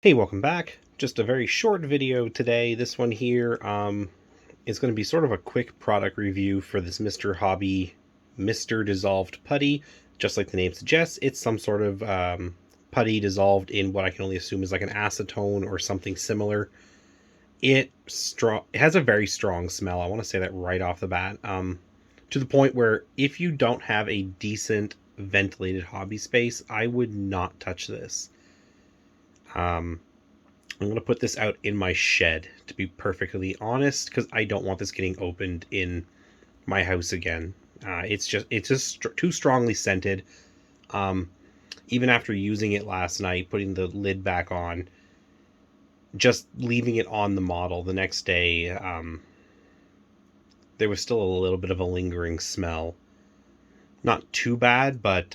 Hey, welcome back. Just a very short video today. This one here is going to be sort of a quick product review for this Hobby Mr Dissolved Putty. Just like the name suggests, it's some sort of putty dissolved in what I can only assume is like an acetone or something similar. It has a very strong smell. I want to say that right off the bat. To the point where if you don't have a decent ventilated hobby space, I would not touch this. I'm going to put this out in my shed, to be perfectly honest, because I don't want this getting opened in my house again. It's just too strongly scented. Even after using it last night, putting the lid back on, just leaving it on the model the next day, there was still a little bit of a lingering smell. Not too bad, but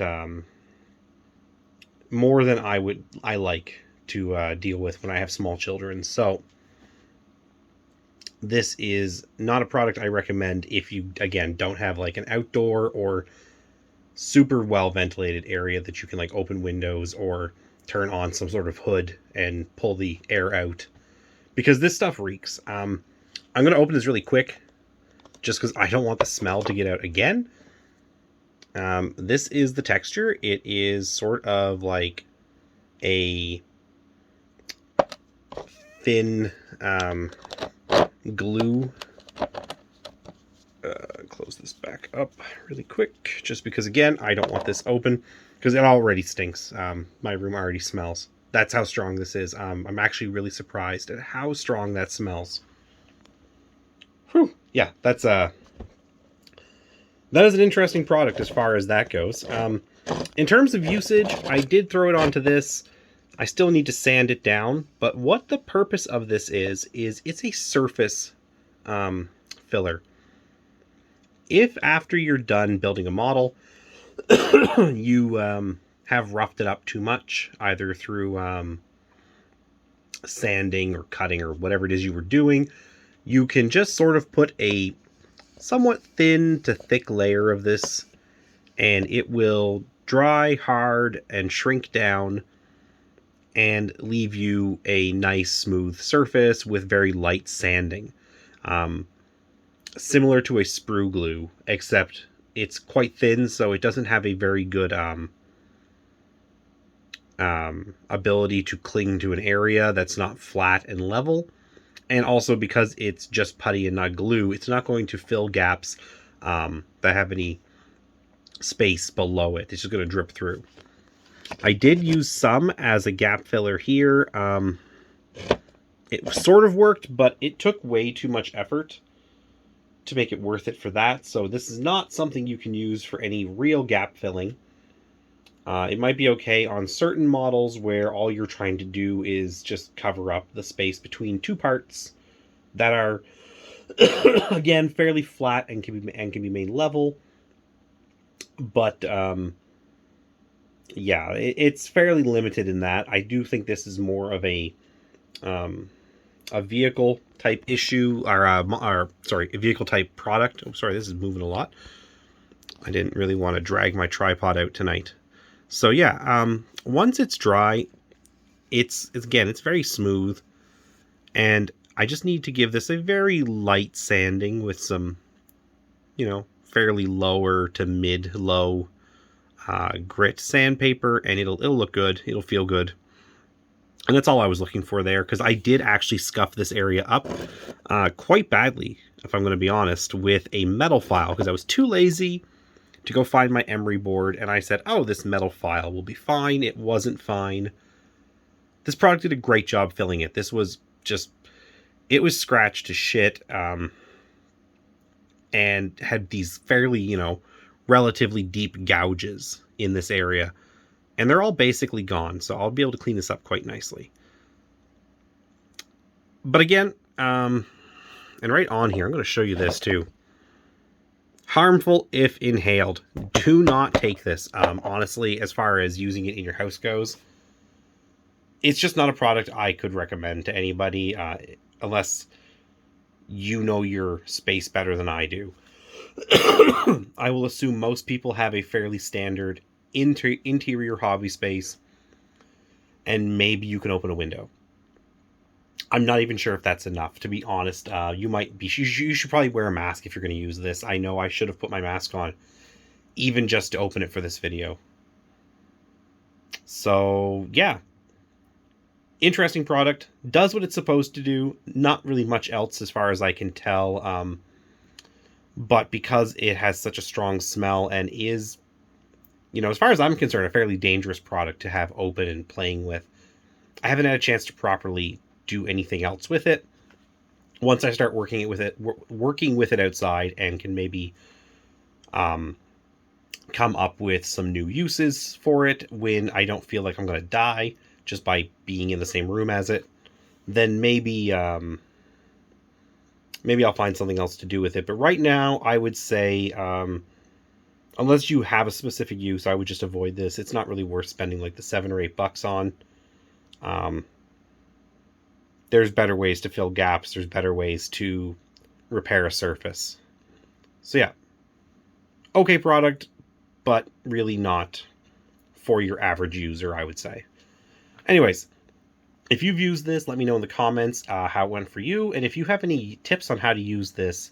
more than I like to deal with when I have small children. So this is not a product I recommend if you, again, don't have like an outdoor or super well ventilated area that you can like open windows or turn on some sort of hood and pull the air out, because this stuff reeks. I'm going to open this really quick just because I don't want the smell to get out again. This is the texture. It is sort of like a thin glue. Close this back up really quick, just because, again, I don't want this open because it already stinks. My room already smells. That's how strong this is. I'm actually really surprised at how strong that smells. Whew. Yeah, that is an interesting product as far as that goes. In terms of usage, I did throw it onto this. I still need to sand it down, but what the purpose of this is it's a surface filler. If after you're done building a model, you have roughed it up too much, either through sanding or cutting or whatever it is you were doing, you can just sort of put a somewhat thin to thick layer of this, and it will dry hard and shrink down and leave you a nice smooth surface with very light sanding. Similar to a sprue glue, except it's quite thin, so it doesn't have a very good ability to cling to an area that's not flat and level. And also, because it's just putty and not glue, it's not going to fill gaps that have any space below it. It's just going to drip through. I did use some as a gap filler here. It sort of worked, but it took way too much effort to make it worth it for that. So this is not something you can use for any real gap filling. It might be okay on certain models where all you're trying to do is just cover up the space between two parts that are, again, fairly flat and can be made level. But yeah, it's fairly limited in that. I do think this is more of a vehicle type issue, or sorry, a vehicle type product. Oh, sorry, this is moving a lot. I didn't really want to drag my tripod out tonight. So yeah, once it's dry, it's very smooth, and I just need to give this a very light sanding with some, fairly lower to mid-low grit sandpaper, and it'll look good. It'll feel good. And that's all I was looking for there, because I did actually scuff this area up quite badly, if I'm going to be honest, with a metal file, because I was too lazy to go find my emery board, and I said, oh, this metal file will be fine. It wasn't fine. This product did a great job filling it. This was just, it was scratched to shit, and had these fairly, relatively deep gouges in this area. And they're all basically gone, so I'll be able to clean this up quite nicely. But again, and right on here, I'm going to show you this too. Harmful if inhaled. Do not take this. Honestly, as far as using it in your house goes, it's just not a product I could recommend to anybody, unless you know your space better than I do. I will assume most people have a fairly standard interior hobby space and maybe you can open a window. I'm not even sure if that's enough, to be honest. You should probably wear a mask if you're going to use this. I know I should have put my mask on, even just to open it for this video. So, yeah. Interesting product. Does what it's supposed to do. Not really much else as far as I can tell. But because it has such a strong smell and is, as far as I'm concerned, a fairly dangerous product to have open and playing with, I haven't had a chance to properly do anything else with it. Once I start working with it outside, and can maybe come up with some new uses for it when I don't feel like I'm going to die just by being in the same room as it, then maybe I'll find something else to do with it. But right now, I would say, unless you have a specific use, I would just avoid this. It's not really worth spending like the $7 or $8 on. There's better ways to fill gaps. There's better ways to repair a surface. So yeah, okay product, but really not for your average user, I would say. Anyways, if you've used this, let me know in the comments how it went for you. And if you have any tips on how to use this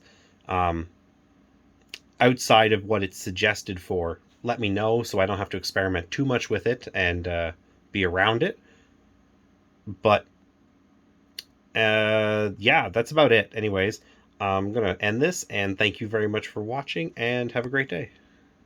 outside of what it's suggested for, let me know so I don't have to experiment too much with it and be around it. But yeah, that's about it. Anyways, I'm going to end this, and thank you very much for watching, and have a great day.